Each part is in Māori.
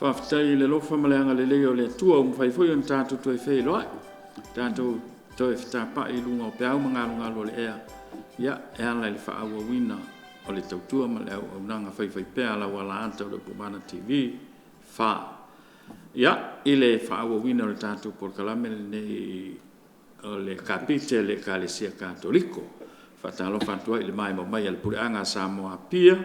Whaftai le lofa maleanga le leo le tua umwhaifoi on tātou toi whee loai. Tātou toi whitapa I lunga o peau ngalo le ea. Ia, e ala le whaaua wina o le tautua ma le au nanga whaifai pea la wala anta o le Pomana TV. Ia, I le whaaua wina o le tātou porkalame nei o le Kapite le Ekalesia Katoliko. Whatalo whatua I le mai mai al pureanga Samoa pia.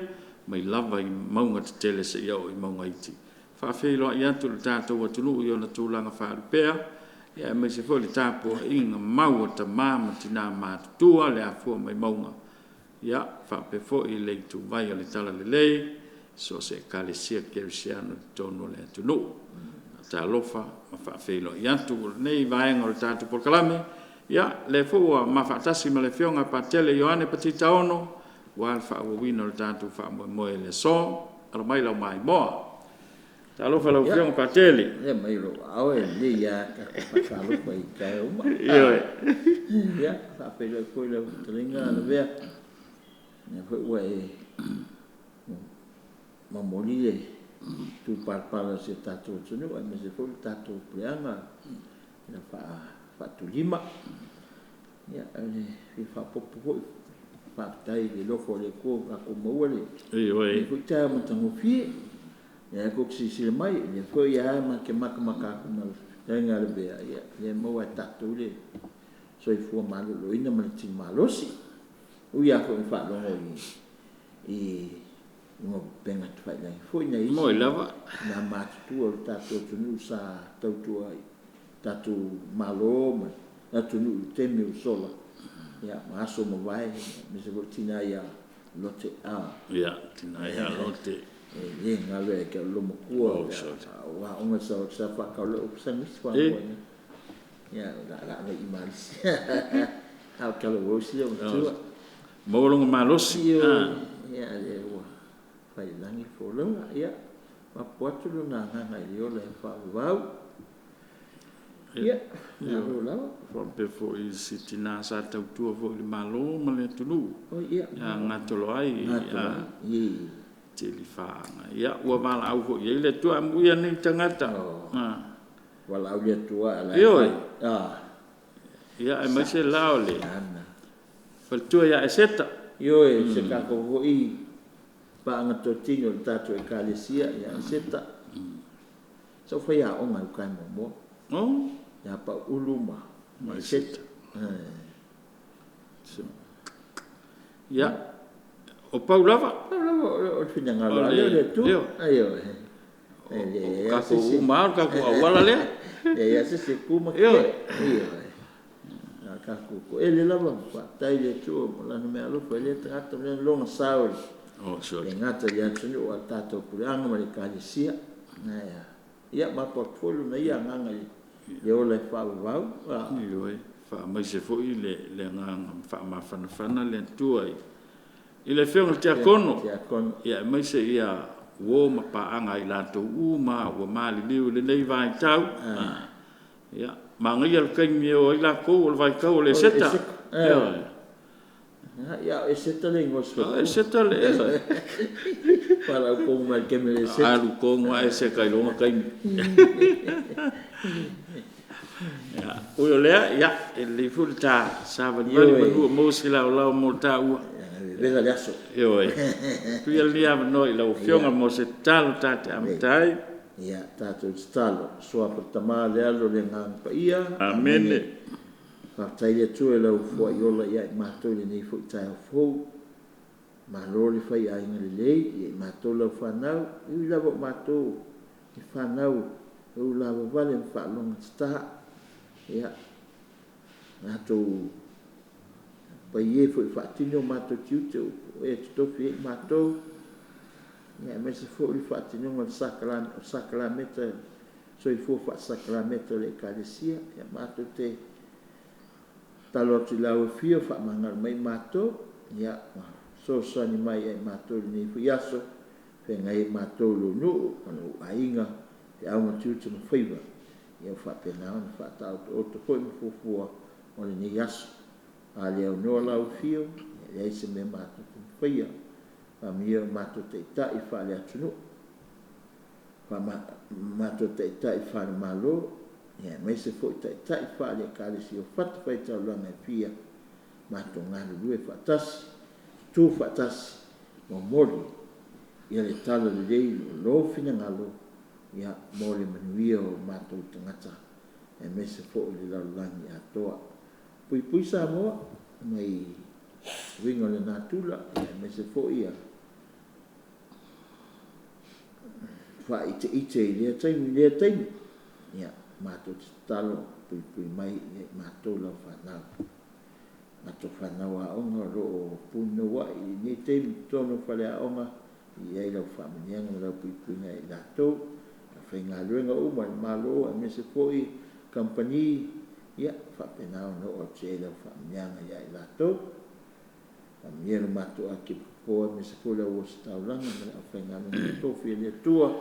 Mai lava I maunga te tele se iau I maunga iti. Whawhelo I atu le tātou atunu I ona tūlanga whaarupea. Ia mai se fo le tāpua inga maua ta māma tina mātutua le afua mai maunga. Ia whape fo I le tu vai o le tala le lei. So se Ekalesia Kerisiano tono le atunu. Tā lofa ma whawhelo I atu nei vaenga o le tātou porkalame. Ia le fua ma whaatasi ma le fionga pa tele Ioane Ono. Wal whaawawina o le tātou whaamoe le so. Alo mai lau mai moa. Ta lofa lau fiong pa tele. Ia mai lo awe ni ya ka lofa I kai uma. Ia ta pele ko le tringa le vea. Ne ko we mamoli le tu parpala se tatou tunu ai me se fo tatou preanga. Ia fa tu lima. Ia ale fi fa popo Patai le lofo le ko a ko mole. Oi. Ko ta mo tango fi. Ya ko si mai le fo ya ma ke maka ko mal. Nga le be ya. Le mo wa tatu le. So I fu malo lo ina ma ti malosi. U ya ko fa lo I mo penga tu fa le. Fo ina I. Mo lava. Na ma tu o tatu tu sa tatu ai. Tatu malo ma. Tatu nu temi o sola. Ya, maso mo vai, me se tina ya lote a. Ya, tina ya lote. Ye ngale ke lo mo kua. Wa onga sa fa ka lo sangis kwa mo. Ya, la me imalis. Au ka lo rosi o tu. Mo lo malosi. Ya, le wa. Fai langi fo lo ya. Ma potu lo na nga yo le fa wa. Ya, malo la. Before I sitina sa tautua fo I malo ma le tunu. Oh iya. Ya ngatolo ai. Ye. Telefanga. Ya ua mala au fo I le tua muia ni tangata. Wala au le tua ala. Yo. Ya e mai se lao le. Fal tua ya e seta. Yo e se ka ko fo I. Pa ngato tino tato Ekalesia ya seta. So fa ya o mai kai mo. Oh. Ya pa uluma. Mai seta. Ya. O pau lava. O fina ngalo le tu. Ayo. Ka ko umar ka ko awala le. Ya se kuma. Yo. Ka ko ele lava pa tai le tu la no me alo fa le trato le long saul. Oh, sorry. Ngata ya tunu o tato puanga ma le Ekalesia. Na ya. Ya ma portfolio na ya nganga Yo le fa va. Yo fa mai se fo I le ngang fa ma fana le tua I le feo te akono. Ya mai se ia wo ma pa anga I la to u ma wo mali liu le nei vai tau. Ya ma ngai al kai mio I la ko o vai ka o le seta. Ya e seta le ngos. E seta le. Para ko ma ke me le seta. Alu ko ma e se kai lo kai. Ya, uyo lea, ya, le fulta saben vale manu mosila o mo ta u. Vela leso. Yo. Tu ya lia no la ofionga mo se talo tate amtai. Ya, tato stalo, so per tamale allo le ngang pa ia. Amen. Pa tai le tu la ufo yo la ya ma to le ni fu tai fu. Ma lo le fa ya ngi le, ma to la fa nau, I la ma to. I fa nau. U la vale fa long sta. Ya. Na to pa ye fo fa tino ma to tuto e to fi ma to ya me se fo il fa tino ma sacramento so il fo fa sacramento le Ekalesia ya ma to te taloti la o fio fa mangal mai ma to ya so ni mai ma to ni fu yaso pe ngai ma to lo no ainga ya ma tuto no favor ya fa pe na fa ta o to ko fu o ni yaso ale no la o fio e se me mato fia a mia mato te ta I fa le atunu fa mato tai fa malo ia mai se fo tai fa le Ekalesia fat fa ta langa fia mato ngalo due fatas tu fatas mo moli ia le tala le dei lo fina ngalo ia moli manuia o mato tangata e mai se fo le langi atoa pui sa mo mai wingo le natula ia mai se fo ia fa ite le tai ia mato talo pui mai mato la fa na mato fa na wa onga ro puno wa ni te tono fa le onga ia ila fa mania ngala pui ngai la to fa nga luenga o malo a me se foi company ia fa pena no o che la fa mania ia la to a mia no mato a ki po me se foi la o sta langa me fa nga no to fi le tua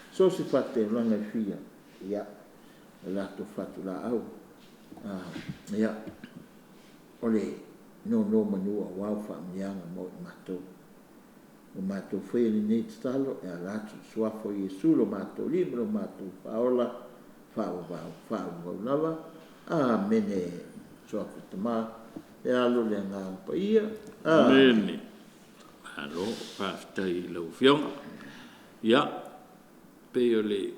so si fatte langa fia ia la to fatu la au ia ole no manu wa fa mania mo mato foi ni stalo e la sua foi Yesu lo mato libro mato paola fa lava amene so tama e alo le nga pa ia amen alo fa tai lo fiong ya pe ole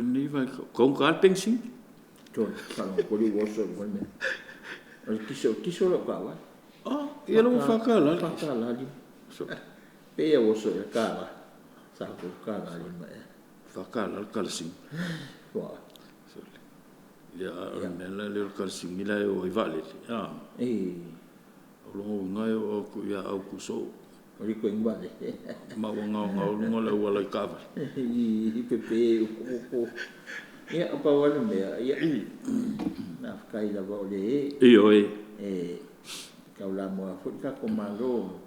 ni vai con ka pensin to fa ko li woso ko me al kiso lo ka wa ia lo fa ka la li so pe woso e ka sa ko ka la li ma fa ka la kalsin wa ya nella le kalsin mila o vale lo ngai o ku ya au ku so ori ko ingwale ma ngo le wala ka va i pepe ko ia pa wala me ia na kai la ba le ka la mo fu ka ko malo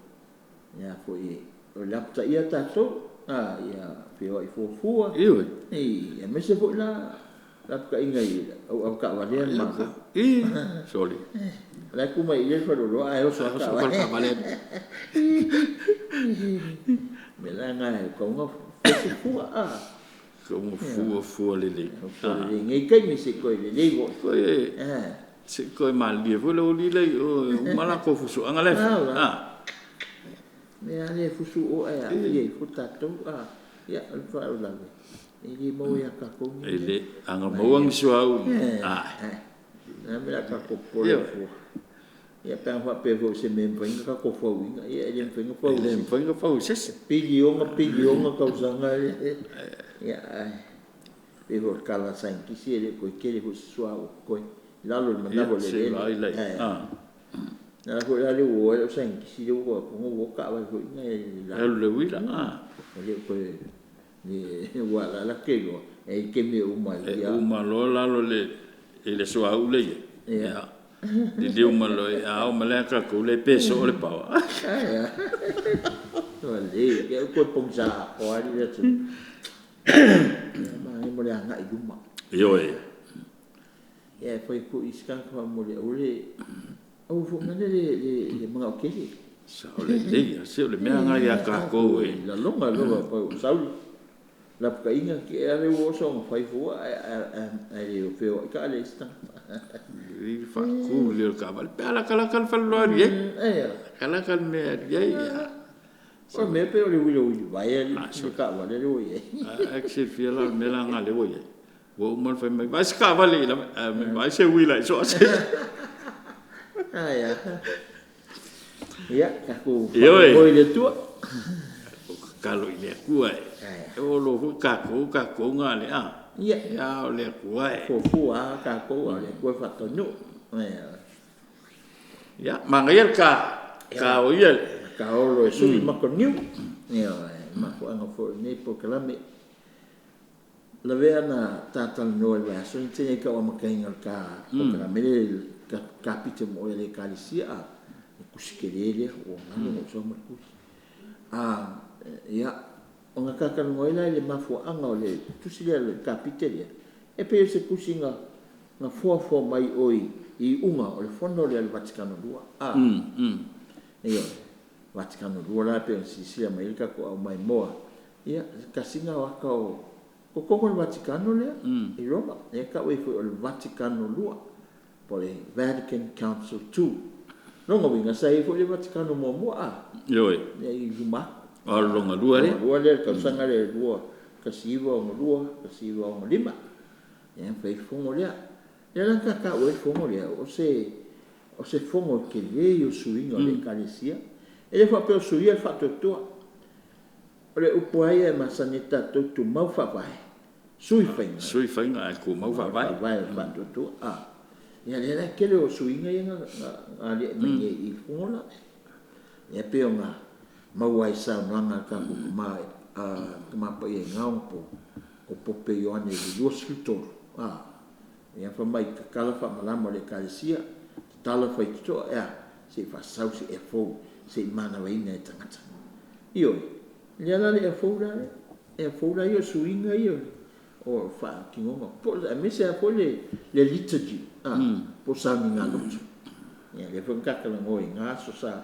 ia fo o la ta ia ta to ia pe o fu ia me se fo la ka ingai o ka wa le ma sorry la ku mai le fo lo ai o so ka wa le me la ngai ko ngo fu le ngai kai mi se ko le go se ko mal dia vo lo li le o mala ko fu so angale me ale fu su o ia fu ta to ia fa la ele mo ia ka ko ele anga mo ang suau na me la ka ko po fu ia pa fa pe vo se me pen ka ko fo winga ia ele pen fo se pilionga ka usanga ia pe vo kala san ki si ele ko ke le fu suau ko lalo le manavo le na ko la le wo o san ki si wo ko wo ka ba ko ngai la le wila le ko ni wala la ke go e ke me o mai ya o malo lalo le suau le ya di dia malo o malaka ko le peso le pa le ke ko pongsa o ali le tu ma mo le anga i duma foi ku iskan ko mo le ole o fu na le mga okeli sa ole le se le me anga ya ka ko la longa pa sauli la ka inga ki ale wo so fai fu ai o feo ka ale sta i fa ku le ka val pala kala fa lo ye kala me ya o me pe o le wi vai ali ka va le wo ye actually feel la me la nga le wo ye wo mo fa me vai ska vale la me vai se wi la so se ya ka ku ko le tu kalo ile ku o lo ka ko nga le ya o le ku fu ka ko le ku fa to no ya mangayer ka o ye ka o lo su ma ko niu ma ko anga fo ne po kala me la vea na tata no le so inte ka o ma ka inga ka po kala me ka kapite mo le Ekalesia ku sikelele o ngalo so ma ku ia o nga kaka ngoi lai le mafu anga o le tusile le kapite le e pe se kusinga na fo mai oi i unga o le fono le Vaticano 2 Vaticano 2 la pe si mai ka ko mai moa ia kasinga waka o koko le Vaticano lea i Roma ia ka ui fu o le Vaticano lua po le Vatican Council 2 longa winga sai fu le Vaticano mo Yoi. ia i huma O longa lua le. lua le ka sanga le lua kasiwa o lua kasiwa o lima ia fai fongo lea ia la ka ui fongo lea o se fongo ke le o suinga le Ekalesia ele fa pe o suia fa totua ole upuai e masanita tu mau fa vai sui fainga ai ku mau fa vai fa tu ia le kele o suinga ia ale me i fola ia pe nga mau ai sa nanga ka ku mai ma pa ia ngampo o pope Ioane Ono ia fa mai kala fa malama le Ekalesia tala fa to ia se fa sau se e fo se mana vai nei tangata io le ala le fora io suinga io o fa kingonga po a me se po le liturgy po sa minga lo ya le fon ka ka ngo nga so sa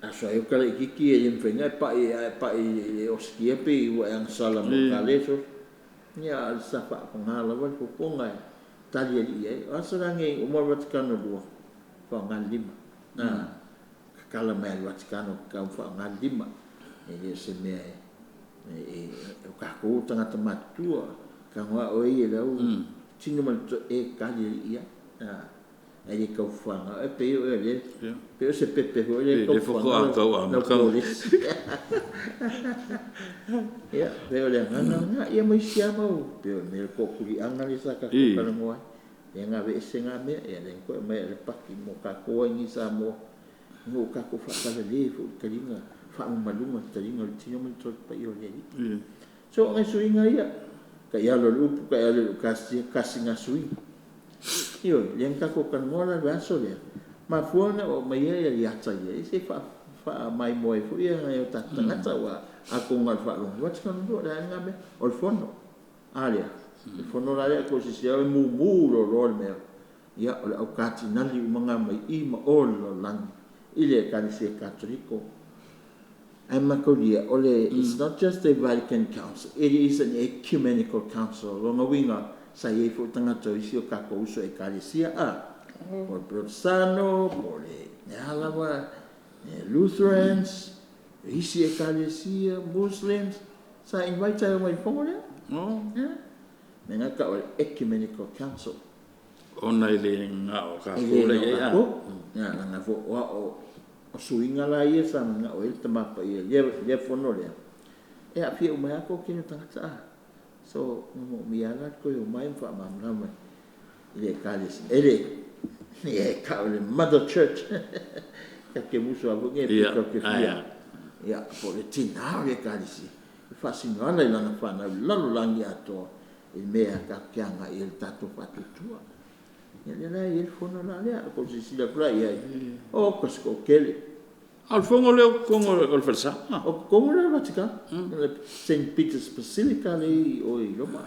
aso io kala kiki e mfenga pa e o skiepe o ang sala mo kale so ya sa fa ngala wa po ponga tali e aso rangi o mo Vaticano do fa ngalima kala mai Vaticano ka fa ngalima e se me o ka ko tanga tamatua ka wa o e la o tino mal e ka ia e ka fa e pe o le pe se pepe o le ko fa ka ia pe o le ngana ia mai sia mo pe me ko kuri anga le sa ka ka mo ia nga ve se nga me ia le ko me le paki mo ka ko ni sa mo no ka ko fa ka le fo ka linga fa malunga talinga tino mo to pa io le so ngai suinga ia ka ia lo lupu ka ia lo kasinga suinga io yang ka ko kan mola vaso le ma fuana o mai ia ia ta ia se fa mai mo fu ia ngai ta tangata wa aku ngal fa lo wat kan do da nga me o fono alia il fono la ko si sia mu lo me ia o au kati nali manga mai I ma o lo lang ile Ekalesia Katoliko it's not just a Vatican Council, it is an ecumenical council. Longa winga sa ye fu tangata isio ka ko uso Ekalesia por Protestano, por Alawa, Lutherans, isi Ekalesia, Muslims, sa invite ay mai fongola. Menga ka ecumenical council. Ona ile nga o ka ko le ya na fo o suinga la ia sa nga o il tama pa ia le fono le e a fi o mai ko ki ta so mo mi ala ko o mai fa ma na mai ile Ekalesia e ka le mother church che muso a bunge picco che ya po le tina le Ekalesia fa sinona la na fa na lo langi ato il mea ka kianga il tato patutua ya le il fono la le ko si la praia o ko kele al fongo le kongo o fersa o kongo le Vaticano St. Peter's Basilica le o I Roma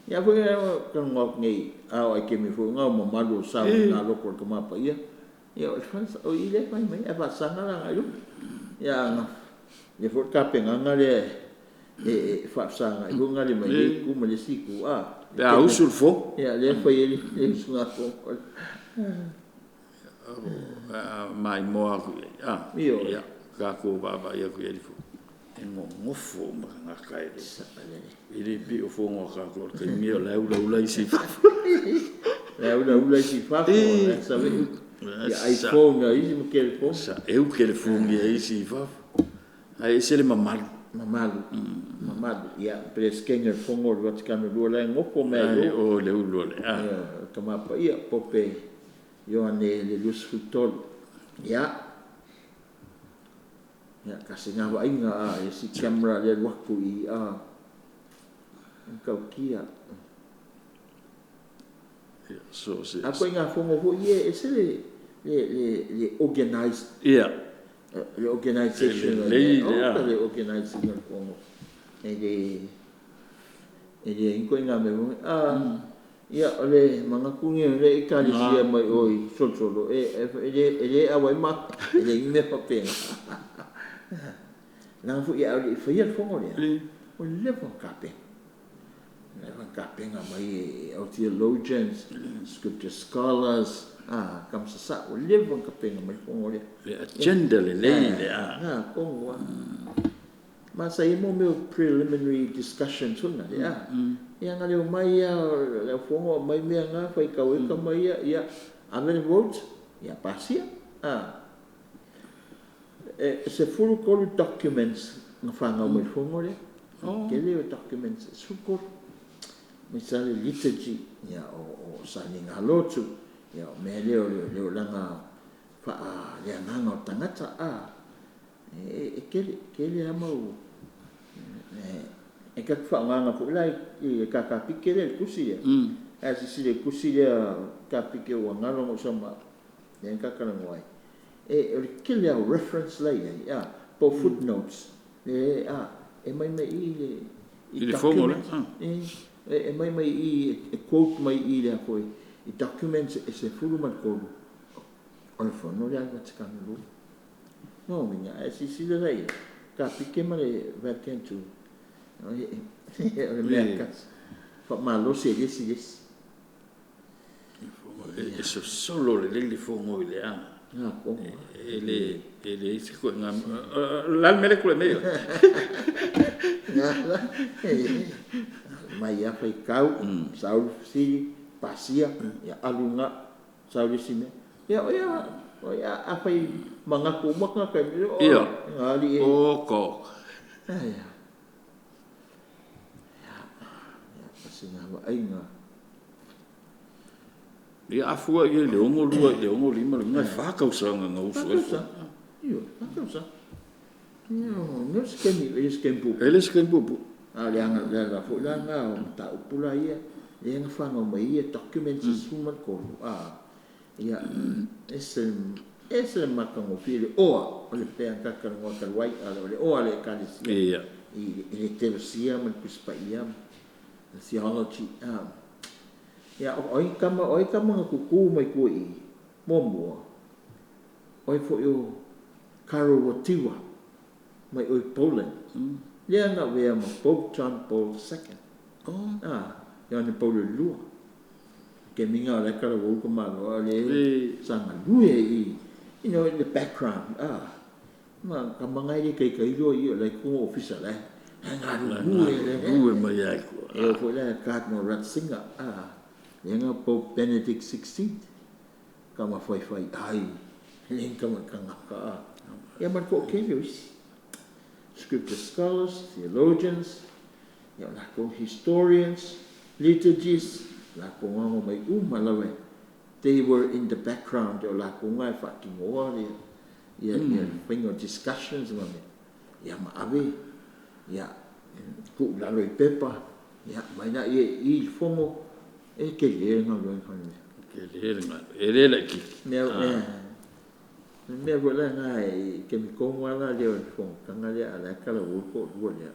ya foi kan ngok ngai ai ke mi fu ngau mo malu sa na lo ko ma pa ia ya o fans o ile mai e va sanga la ai ya le fu ka penga ngale e fa sanga I ngale mai ku me siku pe a usul fo ya le foi ele sunga ko mai mo aku ya ka ko baba ya ku ele fo ngo fo ma nga kai ele bi o fo ngo ka ko ke mi la ula si fa sa ya iPhone ya isi mo ke fo sa eu ke le fo ya isi fa ai se le mamalu ya preskenga fongo lo Vaticano do la ngoko me o le ulo le kama pa ia pope Ioane le lus futol ya kasinga wa inga si camera le waku I kau kia so se ako inga fongo ho ye ese le organized le organization le organizing el fongo ele inko inga me ia ole manga kungi le Ekalesia mai oi solo ele awai ma ele me papenga Nang fu ia o fia fongo le. O le fon kape. Le fon kape nga mai o theologians, scripture scholars, kam sa o le fon kape nga mai fongo le. Le agenda le le kongo. Ma sa imo me preliminary discussion tuna ya. Ia nga le mai ia le fongo mai me nga fai ka mai ia amen vote ia pasia. Se full call documents nga fanga mai fongo le. Kele documents sukur. Misale liturgy ia o sani nga lotu ia me le langa fa le nga tangata kele amau ka whaanga ko lai ka pike le kusi si le kusi le ka pike o ngalo mo sama nen ka kana ngoi kele reference lai po footnotes mai i fongo le mai i quote mai i le foi i documents se fulu man ko on fono le anga tsakana lu no minha si le lai ka pike male Vatican II merkas fa malo se eso solo le fongo le ele se ko nga la mele ko me mai ya fai kau saul si pasia ya alunga saul sine ya apa mengaku maka ngali ko ya pasinga wa ainga ia afua ia le ongo lua le ongo lima le ngai whakausanga ngā usu whakausa no skempu ele skempu le anga le fu la nga ta upula ia le nga whanga mai ia documents suman ko ia ese makango fili o le pea kakana ngā kalwai le oa le kalisi ia le teresia man kuspa ia theology ya oi kama nga kuku mai kui momo oi fo yo karo watiwa mai oi Poland le nga vea ma Pope John Paul II ya ni Paul lua ke minga le karo wo ko ma le sanga lue in the background ma kamangai ke kai lo i le ko official nga lue mai ai ko fo le Cardinal Ratzinger Yang Pope Benedict XVI kama fai ai ling kama kanga ya man ko kevius scripture scholars theologians ya la ko historians liturgies la ko ngo mai malawe they were in the background ya la ko ngai fucking war ya bring discussions on it ya ma ave ya ku la lo pepa ya mai na i fomo ke le nga lo kan ele la ki me vola nga ke mi ko wala le fo kanga le ala kala wo ko le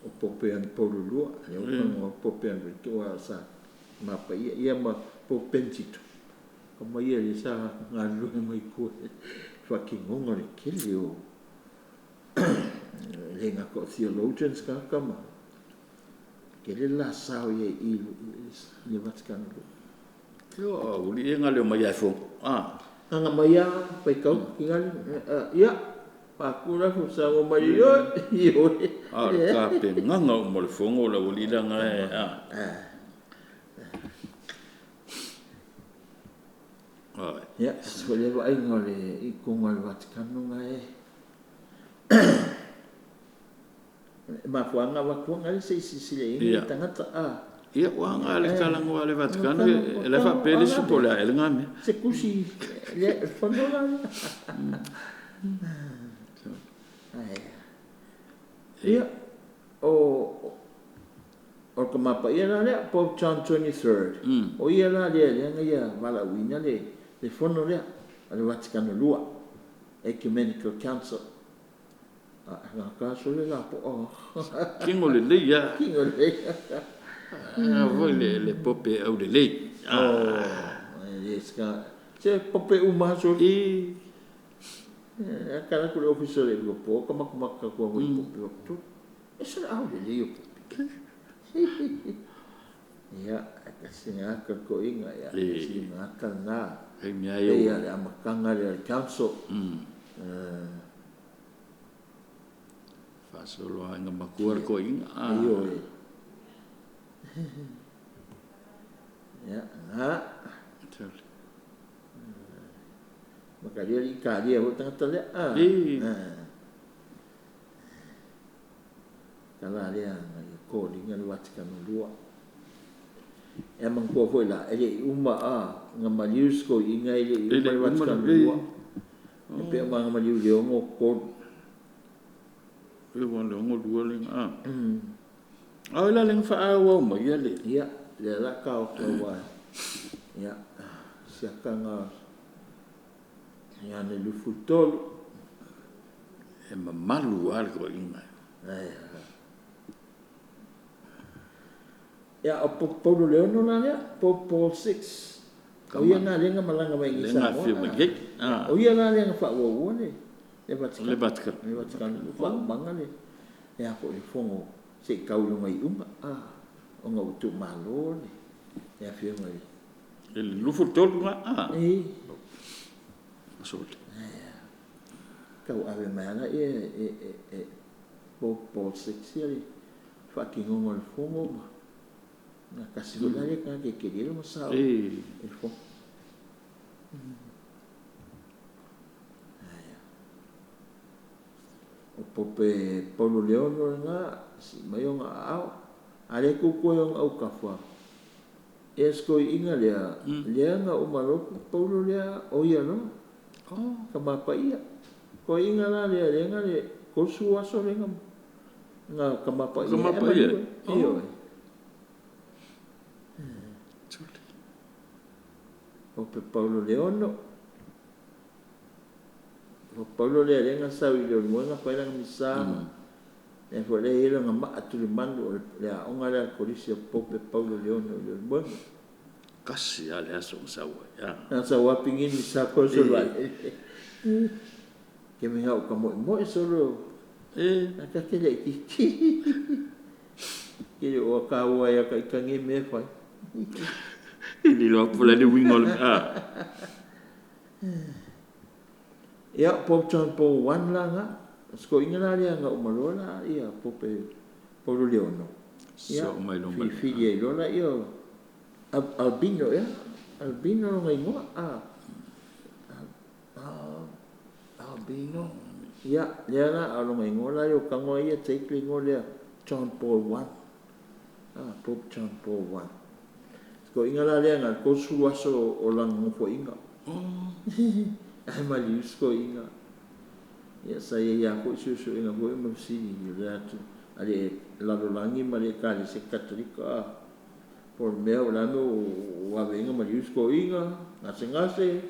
o popean polo lu le o popean to sa ma pa ia ma popentito como ia le sa nga lu mai ko fucking ngo le ke le o le nga ko theologians ka kama ke le la sao ye i le Vatican yo uli nga le mai ai fo nga mai pa kau kingal ya pa kula fu sa mo mai yo ka pe nga mo le fongo la uli la nga ya so le vai ngole i konga le Vatican nga ma fuanga wa kuanga le se le tangata ia wa nga le kalango ale Vatican le fa pele su pola ele ngame se kusi le fondola ia o kama pa ia le Pope John 23 o ia la le nga ia mala wina le fondo le ale Vatican lua ecumenical council nga ka so le la po kingo le ya voi le pope au de le yes ka se pope uma so Akala ko officer e ko po kamak ko mo po to. Esa au de yo. Ya, kasi nga ko inga ya. Si ngaka na. Ai mea eu. Ya makanga le council. Fasolo nga makuar ko inga. Iyo. Ya, nga. Maka dia ika dia buat tengah tele. Kalau dia ko dengan watikan dua. Emang ko foi lah. Ele uma ngamalius ko inga ele uma watikan dua. Tapi emang ngamalius dia ngokor. Ele wanda ngodua ling Awala ling faawa mo yale. Ya, dia la kau kawa. Ya, siapa nga Ioane Ono. E mamalu algo inga. Ya, Paulo Leono na niya, Paul 6. O yan na rin nga malanga may isa mo. O yan na rin nga faawa ni. Lebat ka. Faabangan ni. Ya, ako ifongo. Si ikaw yung may o nga uto malo ni. Ya, fiyo may. Ele lufutol nga. Masuk. Kau ave mana Paul 6 ali. Fucking ngol fongo. Na kasi wala rin ka kikirilo mo sa ilfo. O pope Paulo Leono nga si mayong ao. Ale kuko yung au kafwa. Esko inga dia nga umaro Paulo dia no. Kamapa iya. Ko inga na dia nga ko suwaso nga kamapa iya. Kamapa iya. Iyo. Pope Paulo Leono. O Paulo Leono nga sawi do nga parang misa. E foi ele nga matulimando le onga la polícia Pope Paulo Leono do bom. Kasi ale aso sawa ya. Nasa wapingin misa ko solo. Kemi ngau mo solo. Nakakile ki. Kile o kawa ya ka ikangi me fai. Ini lo pula de wingol Ya Pope John Paul 1 lang nga. Sko ingana dia nga umalola iya Pope Paulo Leono. So mai lomba. Figlie lola io albino ya. Albino ngai mo albino. Ya, dia na alo ngai ngola yo kango ia take ngola John Paul 1. Pope John Paul 1. Ko ingala dia nga ko suwaso olang mo fo inga. Ai malius ko inga. Ya saya ya ko susu inga bo mo si ya tu. Ali lalu langi mali Ekalesia Katoliko por meu lano wa venga malius ko inga ngase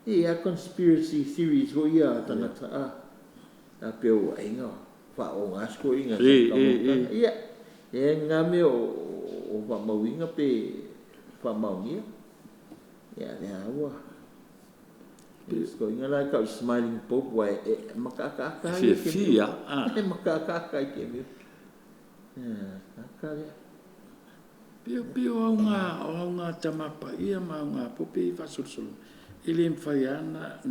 iya conspiracy theories ho ia tangata tapi o inga fa o asko inga iya ngame o fa mawinga pe fa mawinga ya wa Isko inga la ka smiling pope wa makaka fia makaka ke mi akale pio nga tamapa ia ma nga pope fa sul ele mfaiana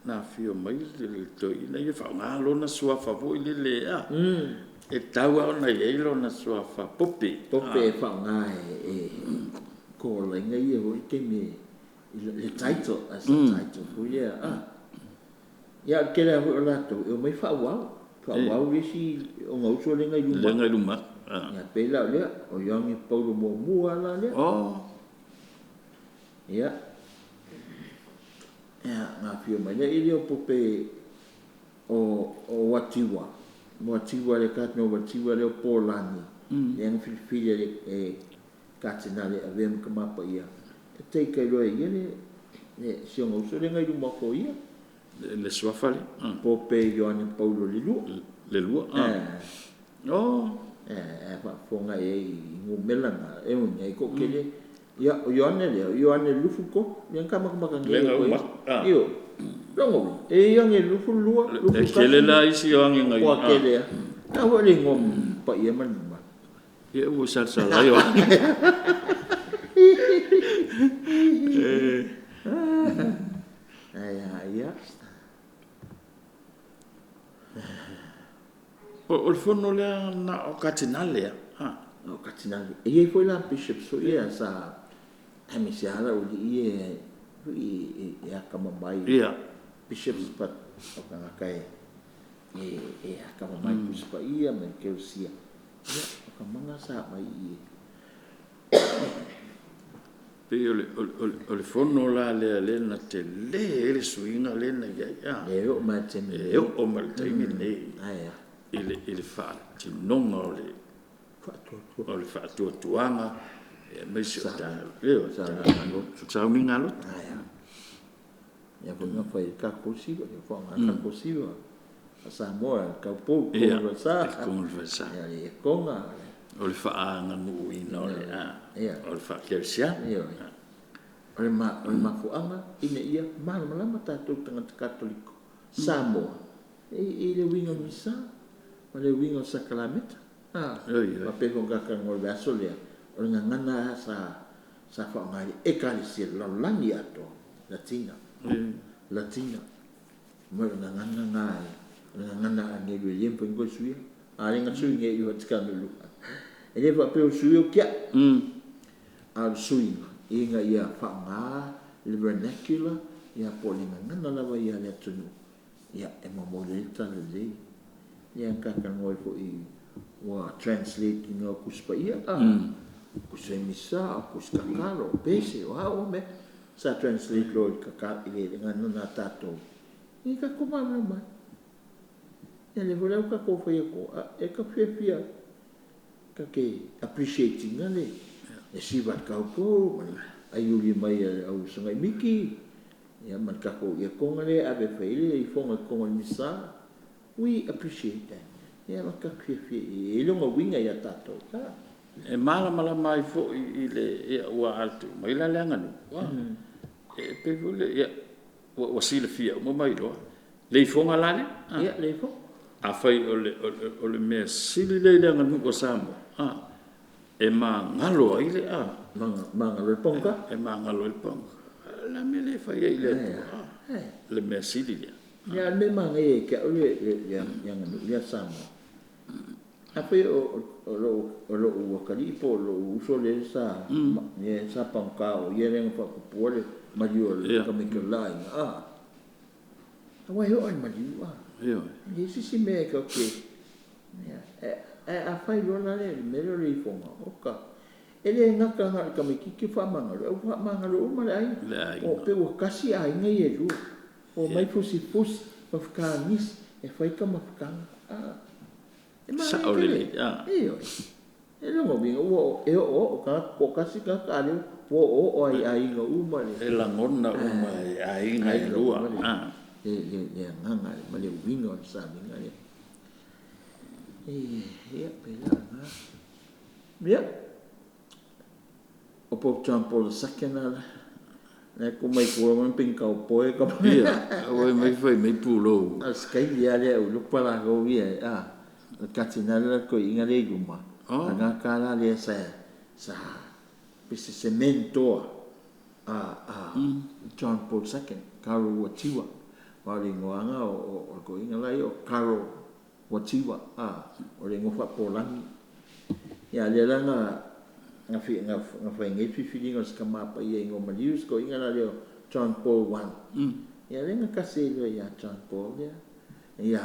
na fio mai le to ina ia fa nga lo na sua fa vo ile e taua na ia lo na sua fa pope fa nga ko le nga ia ho ke mi le title as a title for ya ke la ho la to eu mai fa wow si o ngau so le ngai luma ya pela le o yang Paulo mo mua la le ya nga fio mai le ile o pope o watiwa le katno watiwa le polani yang filfile le katinale avem kama pa ia te kai loe ia le sionga uso le ngai luma ko ia le suafale pope Ioane Paulo le lua fa fonga ngumelanga ngai ko kele ya Ioane lufu ko yang kama ngei ko iyo Longo, yang lufu lua, lufu kele la isi ang ngai. Kwa kele. Na wa le ngom pa ia man. Ia u sal yo. Ai. O fono le na o katinale. O katinale. E foi lá bishop so ia sa amisiala o ia e akamamai. Ia. Bishops pat o kanga kai e akamamai kuspa ia men keusia. Ia o kamanga sa mai ia. Pe o fono la le na te le suinga le na ya. E o ma te me. E o ma te me ne. Ai. Ele fa te nonga o le fa tuanga e me se ta leo sa minga lo ya ko nga fai ka posiva e fa nga posiva sa mo ka po sa ya e konga o le fa nga mu ino le o le fa kelsia o le ma fu anga ina ia mala mata tu tanga katoliko sa mo e le winga misa o le winga sakramenta ma pe ko ka ngol vaso le o nga ngana sa fa ngai ekalesia lolani ato latina mo nga ngana ngai le yempo ngo suia a nga sui ngai yo tskanu ele va pe suio kia al sui inga ia fa nga le vernacular ia polinga ngana la va ia le tunu ia e mo le tale ia ka ngoi ko i wa translate no kuspa ia kusemisa kuskakalo pese wa o me sa translate lo ka ile ngana na tato i ka ko mama ia le vola ka ko foi ko e ka fia ka ke appreciating ngale e si va ka ko ai uli mai au sanga miki ia man ka ko ia ko ngale ave feile i fonga ko misa we appreciate that ia ka fia e lo winga ia tato e mala mai fo i le wa altu mai la langa no e pe vole ia wa sile fia mo mai lo le fonga la le ia le fo a fai o le me sile le langa no ko samo e ma ngalo ai le manga le ponga e ma ngalo le ponga la me le fai ai le le me sile ia me manga e ke o le yang ia samo ape o wakali po lo uso le sa ne sa panka o ye le fa pole mario le kamikela wa yo ai mario yo ye si me ka ke a fai lo na le me lo ri fonga oka ele nga ka nga kamiki fa manga o fa manga lo ma ai o pe o kasi ai ngai e lu o mai fusi fa ka nis e fai ka ma ka sa ole e lo mo bingo o kasi ka ale o ai no uma e la ngona uma ai ngai lua e nganga ma le wingo sa binga pela na o po champo sakena na ko mai ko mo pinka o poe ka o mai foi mai pulo as kai dia le o lu pala go vie katinala ko inga le guma nga kala le sa pese cemento John Paul II Karo Watiwa wale ngoanga o ko inga lai o Karo Watiwa o le ngofa polani ya le nga fa ngai fi ngos kama pa ye ngo malius ko inga le John Paul I ya le nga kaselo ya John Paul ya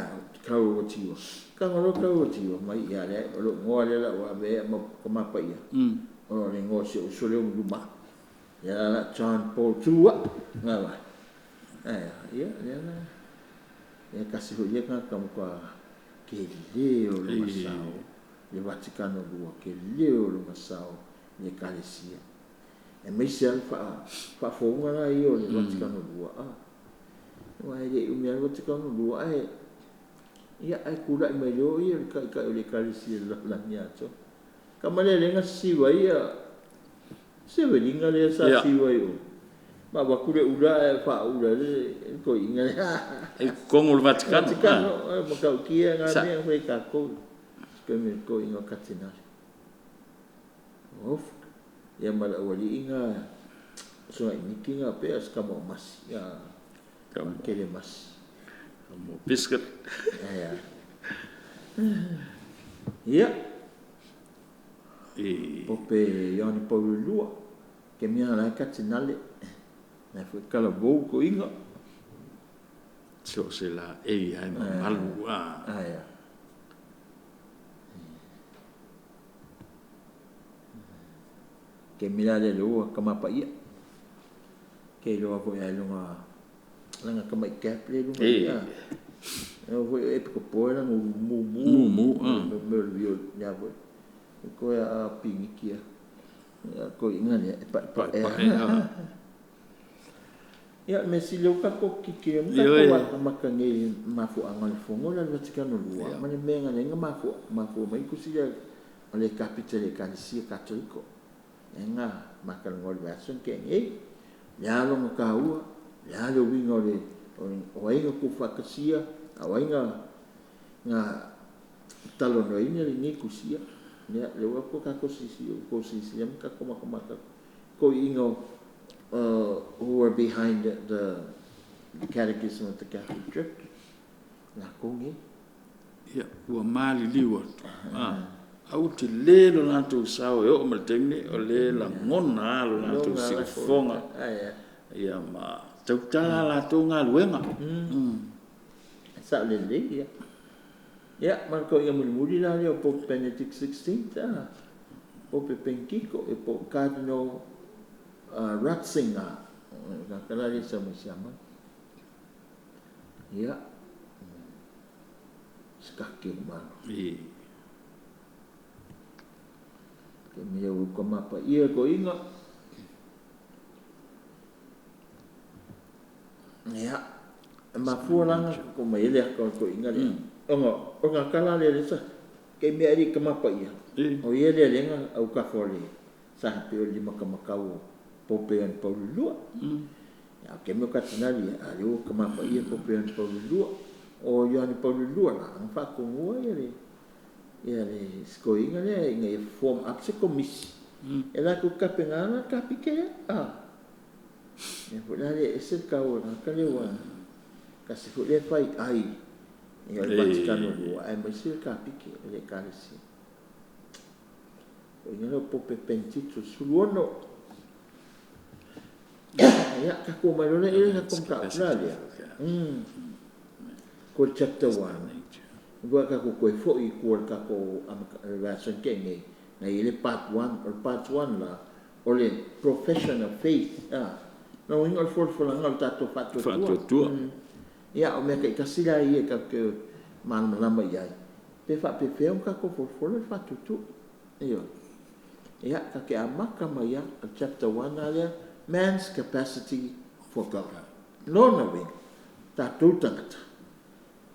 Karo Watiwa ka ngolo Karo Watiwa mai ya le o ngo le la wa be kama pa ya o le ngo se o sole o luma ya la John Paul II ngala ya kaselo ye ka kam kwa ke leo le masao le Vaticano dua ke leo le masao le Ekalesia e mai se fa fonga la io le Vaticano dua wa ile umia le Vaticano dua ia ai kula mai yo ia ka le Ekalesia la niato kamale le nga siwa ia se velinga le sa siwa yo Ma wakure ura fa ura ko inga. Ai kongo le Vatican. Vatican ma ka kia nga me foi ka ko. Ko inga katina. Of. Ya mala wali inga. So ini kinga pe as kamo mas ya. Kamu kele mas. Kamu biscuit. Ya. Ya. Pope Ioane Ono ke mea la katinale. Na foi kala vou ko inga. So se la ai malu ya. Ke mira le lo kamapa ia. Ke lo ko ya lunga. Langa kamai cap le lunga ia. Eu vou ko pola mu vio ya vou. Ko ya pingikia. Ko inga ya pa. Ya mesi lo ka ko kiki mo ko makangi mafu angal fongo la Vatican lua mane menga lenga mafu mai kusia ale Kapite Ekalesia Katoliko enga makan ngol version ke ya lo ka ua ya lo wingo le o inga ku fakasia o inga nga talo no ina ni kusia ya le wa ko ka ko sisi ka ko maka ko ingo who are behind the catechism of the Catholic Church. Na kongi. Ya, ua mali liwa. Au te lelo na tu sao e o matengi o le la ngona lo na tu sifonga. Ya ma tautala la tu nga luenga. Sa le ya. Ya, man ko ia muri la le o Pope Benedict XVI ta. Pope Penkiko e Pope Cardinal Ratzinger kalali sama-sama ya sekaki umano kami ya mapa ia ko inga ya mafulang ko maile ko inga le onga kalali le sa kami ari kamapa ia o ia le lenga au ka fole sa pe li makamakau Pope Ioane Ono ya kemi katinali ayo kamapa ia Pope Ioane Ono o Ioane Ono la ang fa ko ngua ia le skoinga le inga form up se komisi ela ku kapengana kapike ya pula le ese kau na kalewa kasi fu le fai ai ia le Vatican ai mesil kapike le Ekalesia o ina Pope Pentito suluono ya kako malona ile kako Australia ko chapter 1 gua kako ko fo I ko kako version kenge na ile part 1 or part 1 la ole profession of faith no ingol for ngal tato fatu ya o me ka kasila ia ka ke man lama ia pe fa pe fe un kako for fatu tu iyo ya ka ke amaka maya chapter 1 ala man's capacity for God. No knowing that tu tangata.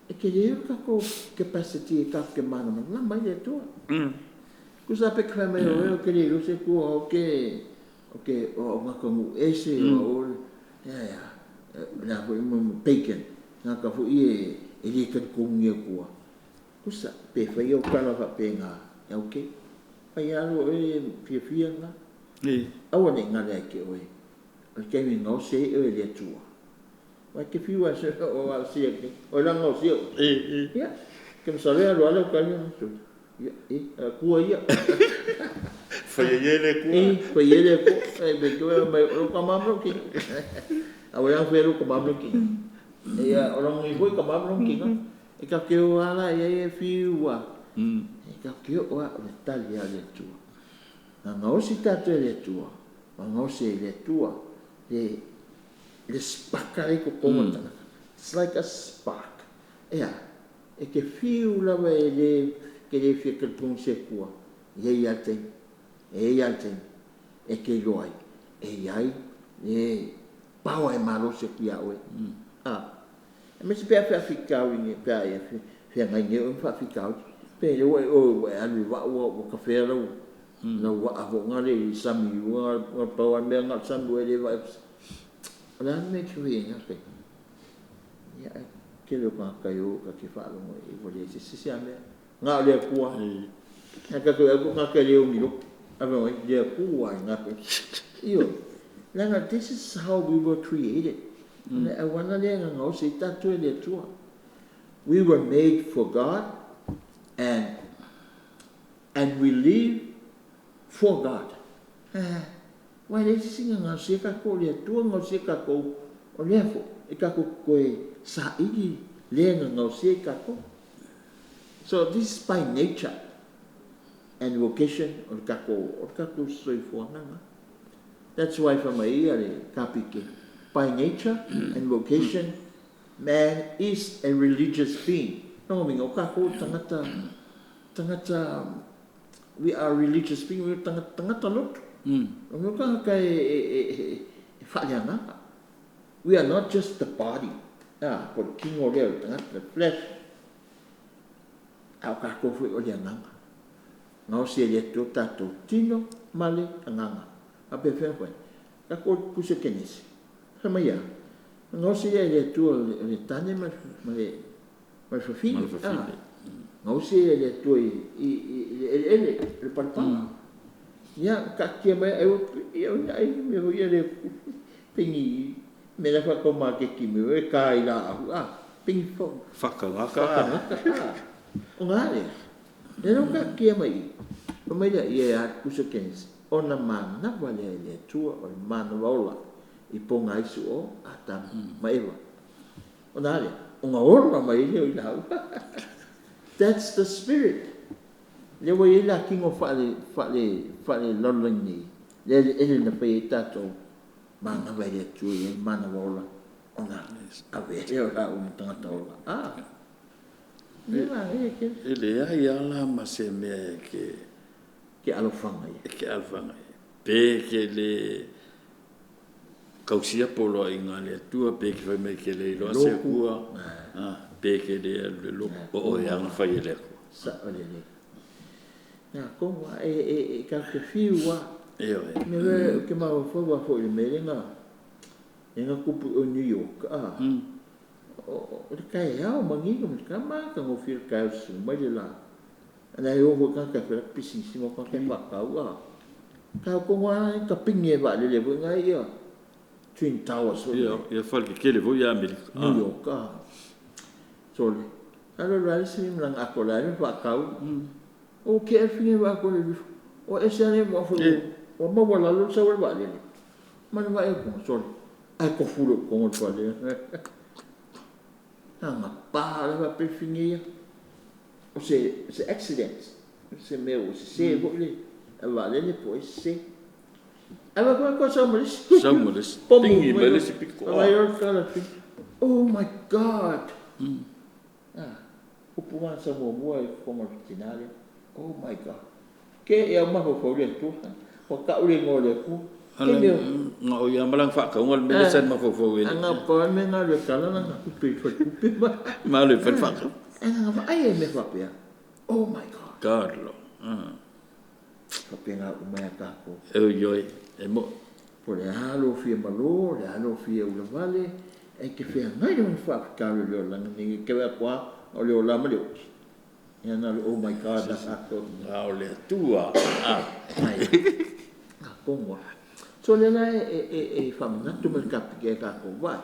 Ekele kako capacity ka ke mana lama ia tu. Ku sa pe kama o kele lu se ku okay o ngako ese o ya na ko mo bacon na ka fu ie ele kan ku ngia ku. Ku sa pe fa yo kala fa pe nga. Ya okay. Pa ya lo fia nga. Awane ngale ke oi. Ke mi no se e le tua. Wa ke fiwa se o al se ke. O la no se. Ya. Ke msale lo ala ka ni. Ya ku ia. Fa yele ku. Fa yele ku. Be ko mai ro ka mamro ki. Awang fe ro ka mamro ki. Ya orang ni foi ka mamro ki no. E ka ke o ala e fiwa. E ka ke o a Italia le tua. Na no si ta le tua. Ma no se le tua. Le sparkare ko komanda. It's like a spark. Yeah. E ke fiu la le ke le fi ke pun se kwa. Ye ya te. E ke loi. E yai e pawa e malo se kia we. E me se pe Afrika ni pe ai fi ngai ne fa Afrika. Pe le o alu wa o ka fe la. Na wa avo ngale sami wa pawa me ngal sambu ele va Ala me ki wi nga ke. Ya ke lo ka kayo ka ki fa lo mo e vole si ame. Nga le kuwa. Nga ka ko nga ke le mi lo. Ave mo le kuwa nga pe. Io. Langa, this is how we were created. I wanna le nga o se ta tu le tua. We were made for God and we live for God. Why they sing nga se ka ko le tua nga se ka ko o le fo e ka ko koe sa igi le nga se ka ko. So this is by nature and vocation o ka ko soi fo nga. That's why from a Kapite, by nature and vocation, man is a religious being. No, we are religious beings. We tangata lot. We are not just the body. For the king or the flesh. Au kako fu o le nganga. Ngau se le to tato tino male nganga. Ape fenfai, kako kuse kenesi. Sama ya, ngau se le tu le tane ma fafini. Ngau se le tu le parpang. Ya kakia mai ai me ho le pingi me la fa koma ke ki me e kai la pingi fo. Whakangaka. Ongale. Le no kakia mai. Pamai ya kuse kenesi. Ona mana wale le tua o mana waula I ponga isu o ata maiwa. Ona ale, onga orma mai le o ilau. That's the spirit. Le wa ila kingo fale loloni. Le ele na pe tato mana wale tua e mana waula. Ona ave e o la tangata ola. Ele ai ala ma se me ke alofanga pe ke le kausia polo inga le tua pe ke me ke le lo se kua pe ke le lo o yang fa ile sa ole le na ko wa e ka ke fiwa me ve ke ma fo le melenga nga kupu o New York o kai ya o mangi ko ka ngo fil ka su mai la ana yo ho ka pisi si mo ka ba ka ko wa ka pinge ba le nga ia Twin Towers ia fal ke le vo ya Amerika New York so alo la si mlang ako la ni ba ka o ke finge ba ko le o ese ne mo fo o mo wala lo sa ba le man ba e ko so ai ko fulo ko mo to le ma pa la ba pe finge o se accidents se meu se vole avale le poi se ava ko somelis pingi malis piko oh my god o puan sa mo como finale oh my god ke e ma ko le tu ko ka ule ngole ku ke meu ngo ya malang fa ka ngol medicine ma fo we anga po me na le kala na ku pe ma le fa ai me fa pia oh my god Carlo fa pena o me ka ko yoi e mo por halo fia malo le halo fia o vale e ke fia ngai no fa ka le la ni ke va kwa o le la malo ya na oh my god da ko le tua ai ko mo so le na e fa na tu me ka ke ka ko va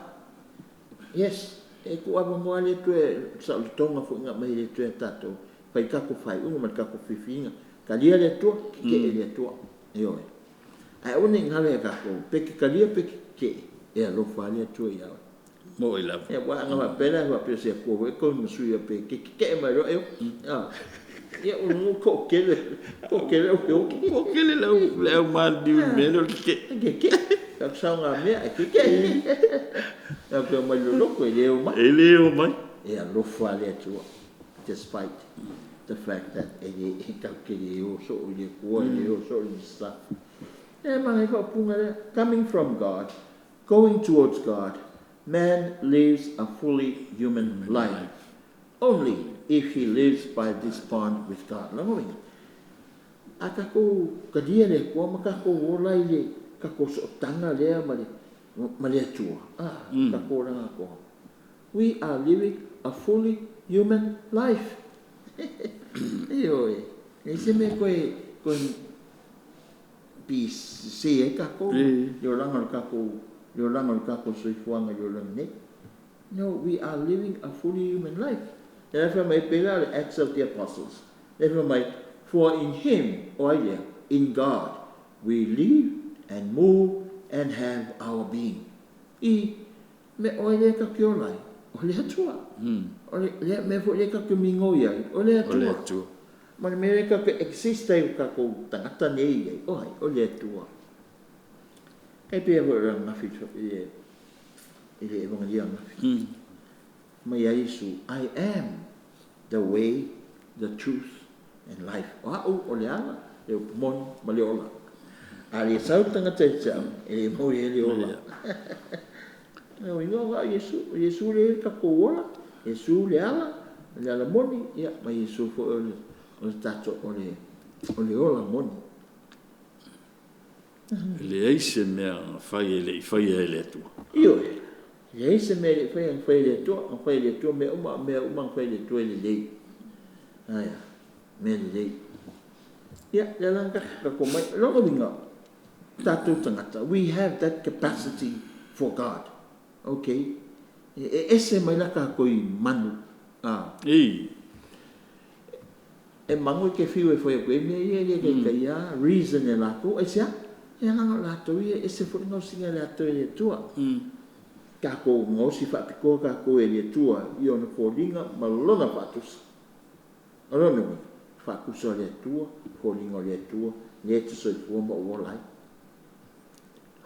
yes e ko ava mo ale tu sa tonga fu nga mai le tu tato fai ka ko fai un ma ka ko fifinga ka dia le tu ke le tu yo ai un ngale ka ko pe ka dia pe ke e lo fa le tu ya mo ila e wa nga pela wa pe se ko e ko mo su ya pe ke ma ro yo ya un ko ke le le ma di un melo ke ka sa nga me ke ya ko ma lo ko le ma e lo fa le tu despite the fact that he coming from God, going towards God, man lives a fully human life. Only if he lives by this bond with God. Akako kadia le ko makako wolai le kako so tanga le mali Maliatua. Kakoranga ko. We are living a fully human life. Oi. Ese me koe peace se kako. Yo langal kako soifuanga yo lang. No, we are living a fully human life. Therefore, my pillar Acts of the Apostles. Therefore, my for in Him, in God, we live and move and have our being. I me oile ka kiolai, ole atua. Ole le me fo le ka mingoia, ole atua. Ma me ka existe ka ko tangata nei, ole atua. Kai pe ho ra na fit ile evangelia na. Ma Yesu, I am the way, the truth and life. Ole ala, le mon maliola. Ali sau tangata chao, e mo ele ola. No, inga Yesu le ka kola, Yesu le ala moni, ya ma Yesu fo ole tato ole ola moni. Le aise me fai ele tu. Io, le aise me fai le tu me uma fai le tu le. Aya, me le. Ya, jalan ka ko mai lo binga. Tato tangata. We have that capacity for God. Okay. Ese mai la ka koi manu. E mango ke fiu e foi ko me ke ya reason e la ko esa. Ya nga la to ese fo no singa la to e tua. Ka ko ngo si fa piko ka ko e tua. Io no ko linga malona patus. Alona fa ku so le tua, ko linga le tua, le te so ko mo wo lai.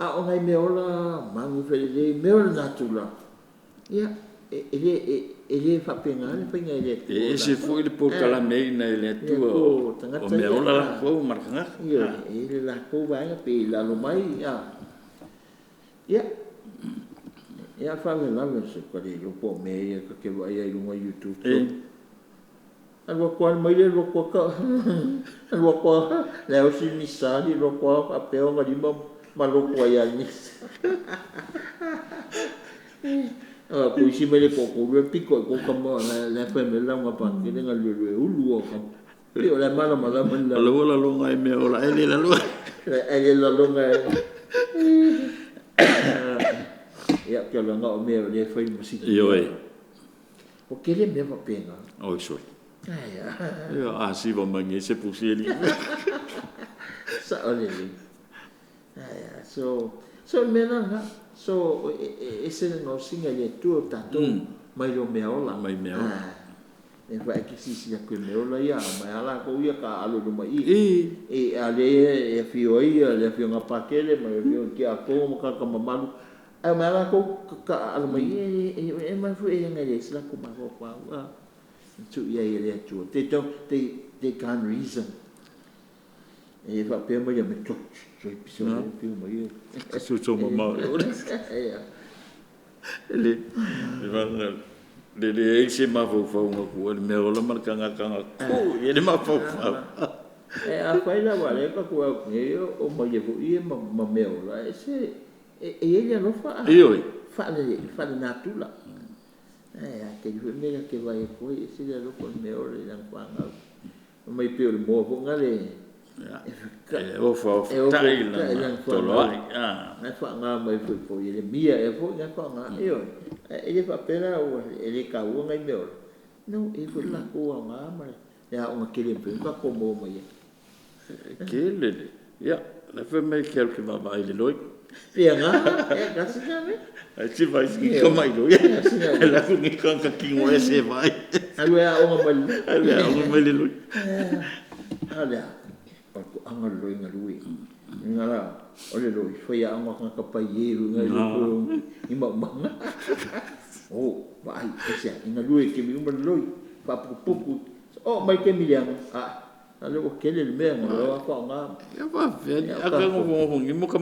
O ngai me ola mangu fele me ola natula. Ya, ele fa penga le penga ele. Ese foi le por kala me na ele tu. O me ola la ko markanga. Ya, ele la ko va pe la lo mai ya. Ya. Ya fa me la se ko le lo po me ke va ia no YouTube. Algo qual mai le lo ko ka. Algo ko le o si mi sa di lo ko a pe o ngali maloko ya ni. Ko isi mele ko piko ko kamo la fa me la ngapa ke nga lu ulu ko. Pe o la mala mala. Lo ngai me ola ele la lo. Ele la lo ngai. Ya ke la nga o me le fa ni musiki. Yo O ke le me va pena. O so. Ai. Yo asi va mangi se puseli. Sa ole. So mena so ese no singa le tu tato mai lo meola e vai que si que meola ya mai ala ko ia ka alo do mai ale e fio nga pakele mai fio ki a ko mo ka mamalu mai ala ko ka alo mai e mai fu e nga le sla ko ma ko pa tu ia ele tu they can't reason e va pe mai me to episode film mai su mama le se ma fo ngo me ola marka nga ko ele ma fo a fai la vale ka ko o mai vo i ma me ola ese ele no fa fa natula que mira que vai ko ese le lo con me ola la fa nga mai pe o mo vo nga le o fa taila tolo na fa nga mai fo ele mia e fo nga fa nga ele fa pena o ele ka o nga me no e fo la ko nga ma ya o nga kele pe ka ko mo mai kele ya la fa mai kel que va vai le loi ya nga ka se me si vai ski ko mai lo ya la ko ni kan ka kingo ese vai alu ya o nga mai le loi ala ko anga loi nga lui ngala ole loi foi anga nga ka pai yeru nga lu ni ma vai ese nga lui ke mi umba loi pa pupu mai ke mi yang alo ke le me nga ko nga ya va aka ngo ngi mo ka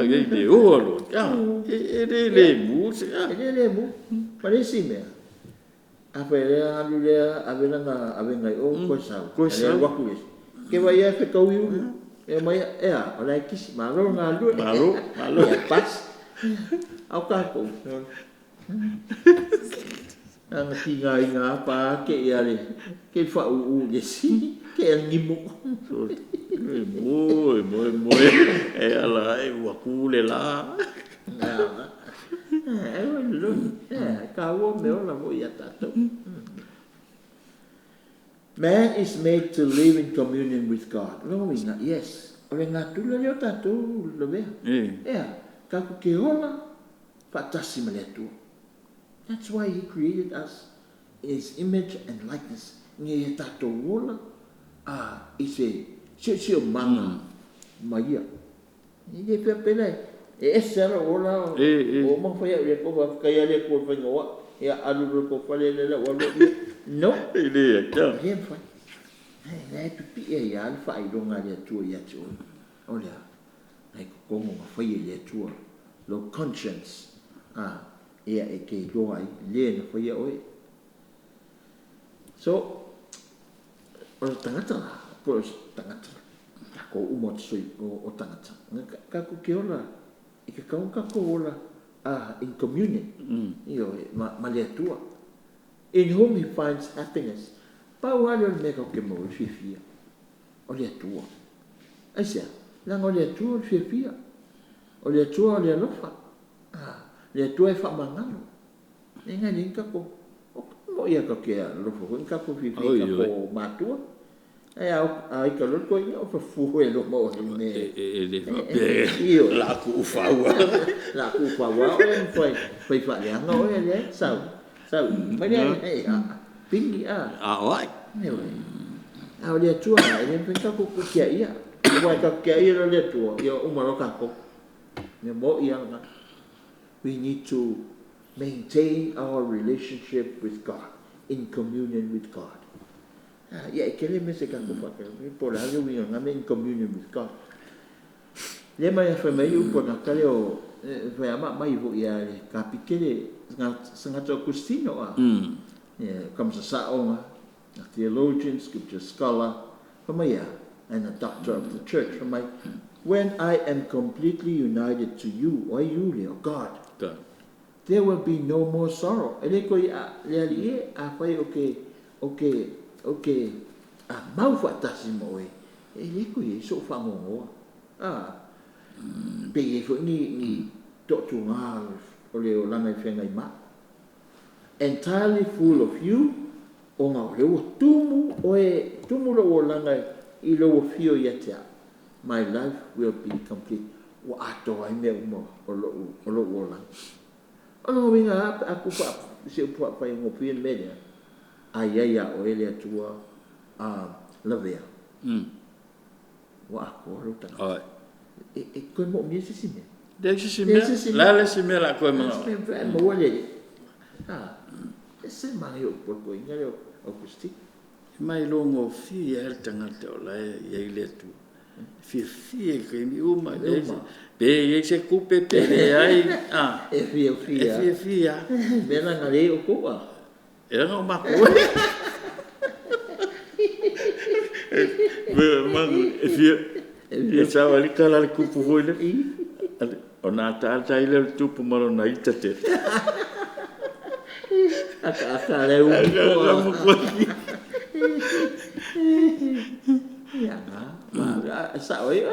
ye le lo le mu parece me a ver alu le avena nga ko sa wa ku que vai a ficar o e mai ola kisi malo nga lu malo ya pas Au kako. Ang tingay nga pa ke yale. Ke fa u yesi ke ngimu. Moi. Ala wakule la. Man is made to live in communion with God. Yes. Ore nga tula leo tatu lobe. Kaku ke ola patasi maletu. That's why he created us in his image and likeness. Nge tatu ola ise sio manga maia. Ni pe pele sera ola o mo fa ya ko fa kaya le ko fa ngoa ya alu ko fa le walo no Ile ya. Rien fa. Ai tu ya alfa I don't ga le tu ya tu. Ola. Ai ko mo fa le tu. Lo conscience ia e ke do ai le na fa ya oi. So o tangata ko tangata ko umot sui o tangata. Ka ku ke ola I ka ko ola in communion. Io ma le tua. In whom he finds happiness. Pa wale me ko ke mo fifia. O le tua. Asia, la ngo le tua fifia. O le tua le lofa. Le tua fa mangalo. Nga ni ka ko. Mo ia ka ke lofa ko ka ko fifia ko matua. Ai ka lo ko ia o fa fu e lo mo me. Le fa pe. Io la ku fa wa. La ku fa wa foi fa le ngo le sao. Sao, mấy đứa pingi Oi. Ao le tua, ele vem cá com o que aí, vai cá que aí le tua, eu uma loca com, né mo ia na. We need to maintain our relationship with God, in communion with God. Aquele mês que eu vou fazer, por lá eu ia na in communion with God. Lembra a família o por naquele o vai amar mais vou ia Kapite sangat Agustino comes a saonga, a theologian, scripture scholar, and a doctor of the church. When I am completely united to you, or you, Leo, God, there will be no more sorrow. Okay. Mau fatasi mo so fa mo be fo ni doctor o le langa fengai ma entirely full of you o nga le tumu lo langa I lo fio yatia. My life will be complete. Wa ato ai me mo o lo langa o winga aku pa se po pa ngo pien media ai o ele atua lavea wa ko lo ta ko mo mi se sime La si me la ko mo. Mo wale. Ese mai o por ko inga o akusti. Mai longo fi el tanga te ola e le tu. Fi ke mi uma be se kupe pe ai fi. Be na ngale o ko Era no ma ko. Be man fi sa wali kala ku pu hoile. Ona ta ile tupu maro na itate. Aka le u. Ya na. Sa oi.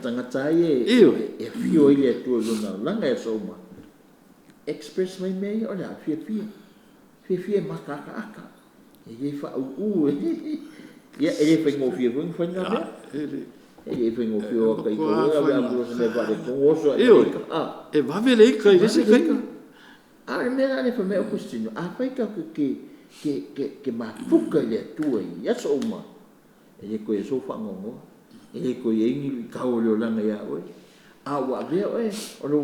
Tanga tai e fio ile tu luna langa e soma. Express my me ola fia makaka aka. E fa u. Ya ele foi mo fio foi na. E vengo fio kai ko abro se me vale con oso e va vele kai ese kai me dale fa me o costino fai que ma fuka le tu ya so ma e ko so fa ngo e ko ye ni ka o le langa ya o wa ve o lo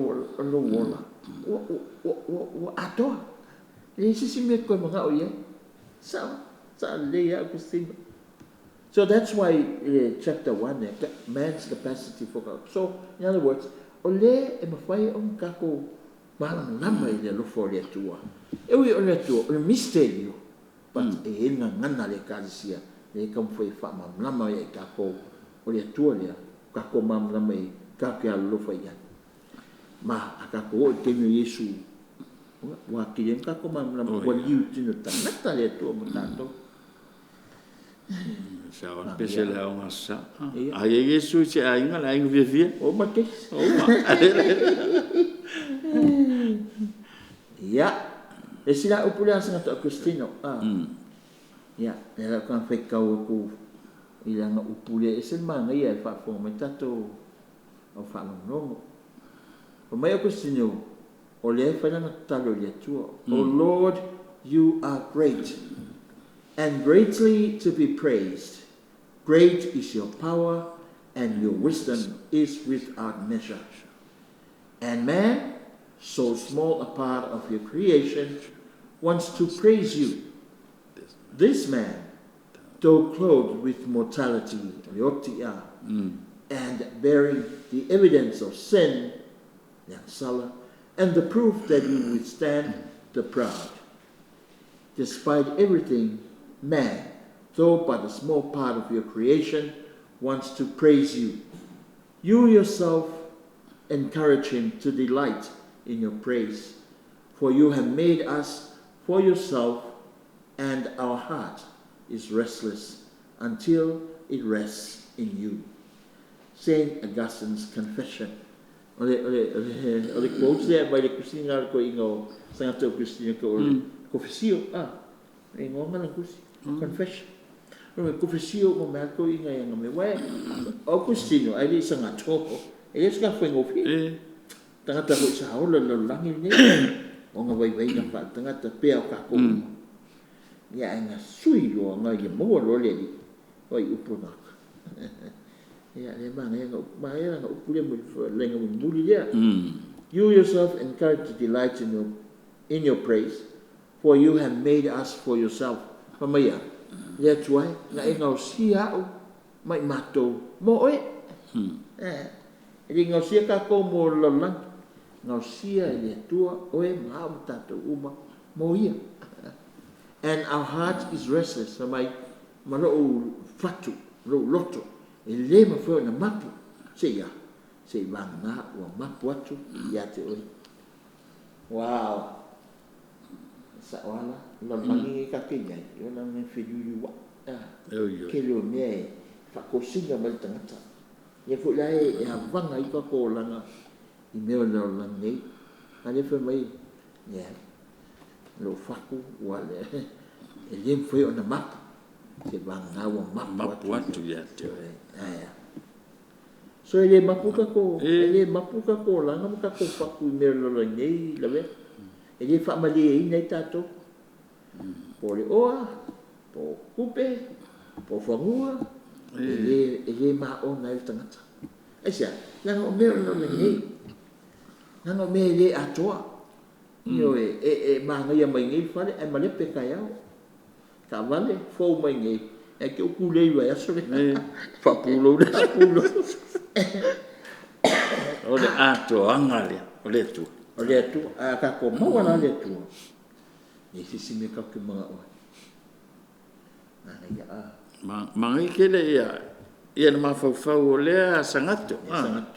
wona o ato e si me ko ma o ye sa le ya costino. So that's why chapter 1 man's capacity for God. So in other words, ole e mafai kako malang lama ile lo for le tua. E wi ole tua o misterio. But e ngana le kalisia le kam foi fa mam lama e kako ole tua le kako mam lama e kako lo foi ya. ma akako te me Yesu wa kile kako ma na wa liu tino tangata le to mo tato sa on pese la on sa a Yesu se a inga la inga via o ma ke o ma ya e sila upula sa to Kristino ya era kan fe ka ko ila nga upule e sen manga ia fa fo me tato o fa no o mai Kristino o le fa na talo le tuo o Lord, you are great and greatly to be praised. Great is your power and your wisdom is without measure. And man, so small a part of your creation, wants to praise you. This man, though clothed with mortality, and bearing the evidence of sin, and the proof that you withstand the proud. Despite everything, man, though but a small part of your creation, wants to praise you. You yourself encourage him to delight in your praise, for you have made us for yourself, and our heart is restless until it rests in you. Saint Augustine's Confession. Ole quotes there by the Christian ko ingo Santo Christian ko confessio ingo ngalan confession. Ole confessio mo ko inga yang me wa o Christian ai di sangato ele ska fengo fi tangata ko sa hola lo langin ni o nga vai na fa tangata pe ka ko ya nga sui lo nga ye mo lo le di oi upuna ya le bang nga upule mo lenga mo buli dia you yourself encourage to delight in your praise, for you have made us for yourself. Pamaya that's why na nga sia mai mato mo e nga sia ka ko mo lo lang nga sia le tua oe ma tato uma mo ia and our heart is restless mai malo fatu loto ele ma fo na mapu se vanga wa mapu atu ya te oe wow sa wala lo mangi ka kenya yo na me fe yu wa ke lo me fa ko singa mal tangata ye fo lai e vanga i ko langa i me lo langi ale fe mai ya lo faku wale ele foi ona mapu se vanga wa mapu atu ya te so ele mapuka ko langa mo ka ko faku me lo langi la ve ele fa mali nei tato po le oa po kupe po fangua ele ma ona il tangata asia langa o me lo langi langa me ele atoa yo ma ngai mai ngai fa e male pe kaya ka vale fo mai ngai e ke ku le wa aso le fa pulo ole ato angale ole tu ka ko mo wala le tu ni si me ka ke ma o mangi kele ia na fa ole sangato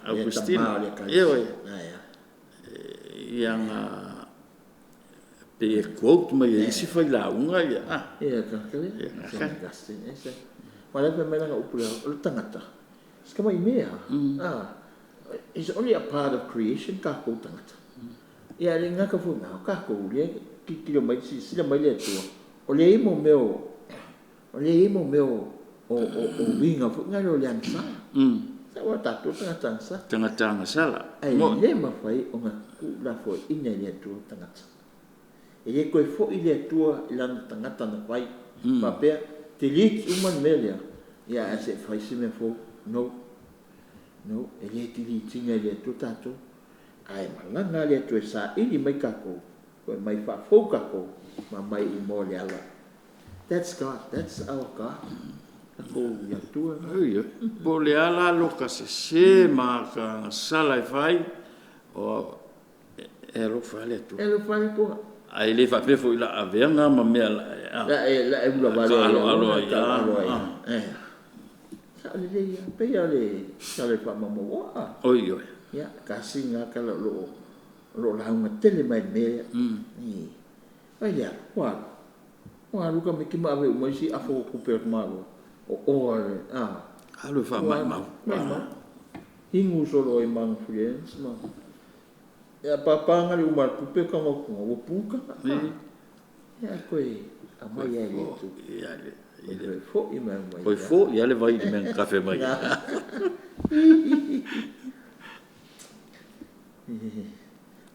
Agustina yang pe quote mai isi fa la unga ka kele Agustina ese wala pe mena upula o tangata skama imea is only a part of creation ka ko tangata ia le nga ka fu na ka ko le ki lo mai si mai le tu o le mo meo o winga fu nga lo lian sa sa wa ta tu tanga sala mo le ma fai o nga ku la fo ina le tu tangata e ko fo ile tu lan tangata na fai pa pe te lit uman melia ya se fai si me fo no ele ti li tinga le tu tato ai malanga le tu sa ili mai kako ko mai fa fo kako ma mai I mo le ala that's God, that's our God ko ya tu bo le ala lo ka se ma ka sala fai o lo fa le tu ko ai le fa pe fo la avenga ma me la ula vale alo sa le pe ya le sa le fa mo oi ya kasi nga ka lo la nga tele mai me ni ai ya wa lu ka me ki ma ve mo si afo ku pe ma lo o alu fa mai ma hingu solo e mang friends ma ya papa nga lu ma ku pe ka mo ko puka ya koi amai ya le tu ya le fo i mai poi fo ya le vai di men caffè mai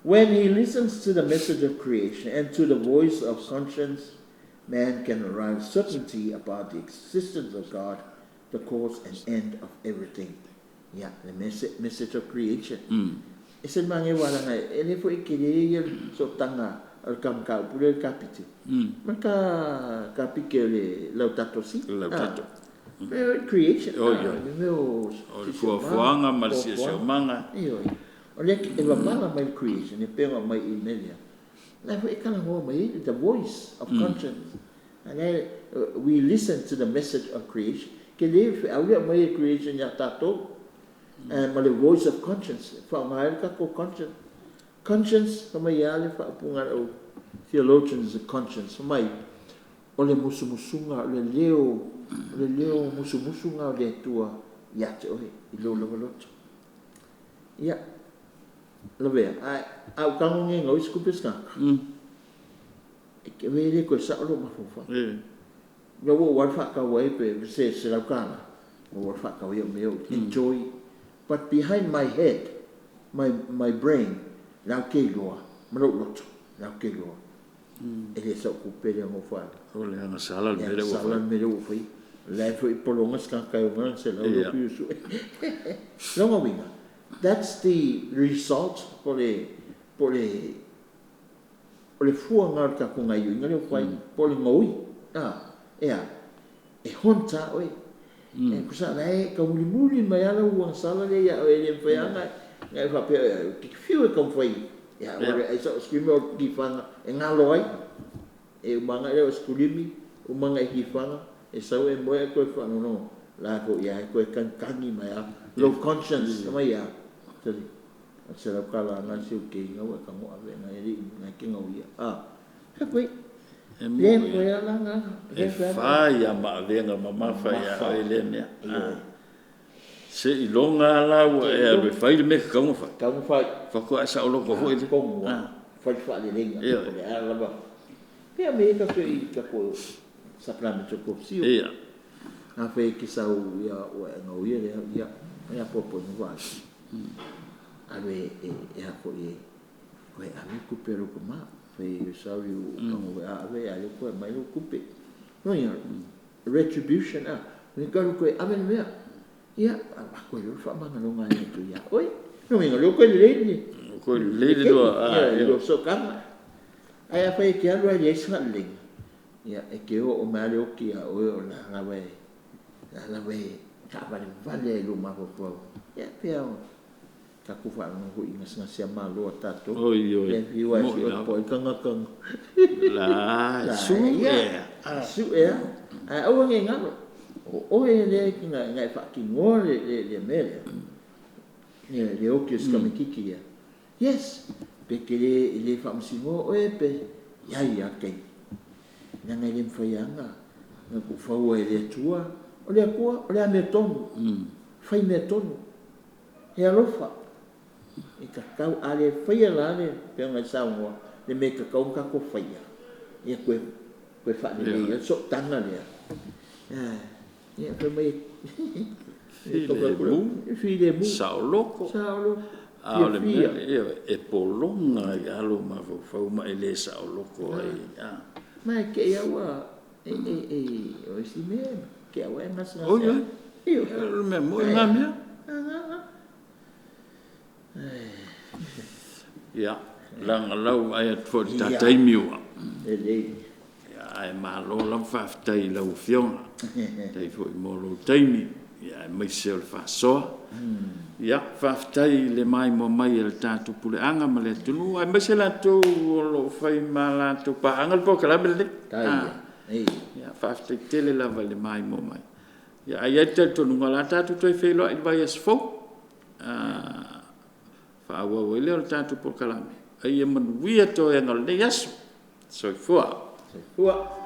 When he listens to the message of creation and to the voice of conscience, man can arrive certainty about the existence of God, the cause and end of everything. Yeah, the message of creation. Isan mga wala nga, ele po ikili so tanga al kam ka pule kapite. Maka kapike le lautato si. Lautato. Creation. Oh yo. O fuanga malsia so manga. Iyo. Oleh eva mala my creation, e pega my email. Na foi kana ho mai the voice of conscience. And then we listen to the message of creation. Que le aulia my creation ya tato. And the voice of conscience. Fa mai ka ko conscience. Conscience kama yale fa punga o theologians of conscience. Mai ole musumunga le leo musumunga le tua ya te oi ilo lo. Ya Lovea, au kango nge ngau skupis ka. Ke vele ko sa lo mafofa. Yo wo wa fa ka wai pe se la kana. Wo fa ka yo me enjoy. But behind my head, my brain, la ke loa, mro lot, la ke loa. Ele sa ku pe le mo fa. Ole ana sala le wo. Sala me le wo fai. Le foi polongas ka ka yo ngan se la lo piusu. Longa winga. That's the result for the fuanga ka kunga yu ngale fai por le ngoi e honta oi e kusa lai ka muli mai ala uang sala le ya e fai anga ngai fa pe ki fiu ka fai ya ora e so skimo ki fanga e ngaloi e manga le skulimi o manga ki fanga e sau e moe ko fa no la ko ya ko kan kangi mai low conscience mai ya tadi asal kala ngan siu ke ngau ka mo ave na ri na ke ngau ia ka koi le ko ya la nga fa ya ma venga mama fa ya ele ne se ilonga la wa e fa ile me ka mo fa ko asa o lo ko foi ko mo fa le lenga ko le ala ba pe me ka ko saprame to ko siu na fe ki sa u ya o ngau ia ya popo no va ave e ko ave ku pero ko ma fe sawi u como ave ale ko mai lo kupe no ya retribution we ga ko ave me ya ko yo fa ma no nga ni tu ya oi no me lo ko le do yo so kama ai fa ke alo ai sa le ya e ke o ma le o ki o la ave ka vale lo ma po ya pe ka ku fa no hu ingas nga sia malo tato oi vi wa si o po kanga la su o nge nga o le ki nga fa ki ngole le mele le o ki ska me kiki ya yes pe ke le fa msimo o pe ya ke nga le mfa yanga nga ku fa o le tua o le ko o le me tonu fai me tonu e alofa e ka kau ale fai la le pe nga sa mo le me ka kau ka ko fai e ko fa le so tanga le e pe mai file mu sao loco le me e polonga ya lo ma fa ma ele sao loco ma ke ya wa o si me ke wa na sa me mo ngamia ya lang lau ai for ta taimiu ya ai malo lam fa tai lau fiona tai foi mo lo taimi ya mai se fa so ya fa tai le mai mo mai el tatu pule anga male tunu ai mai se la tu lo fai mala tu pa angal po kala bele ya fa tai tele la vale mai mo mai ya ai te tunu ngala tatu toi felo ai vai as fo whaawa leo tātou por kalame. Ai e manuia to e ngal le yasu. Soifua. Soifua.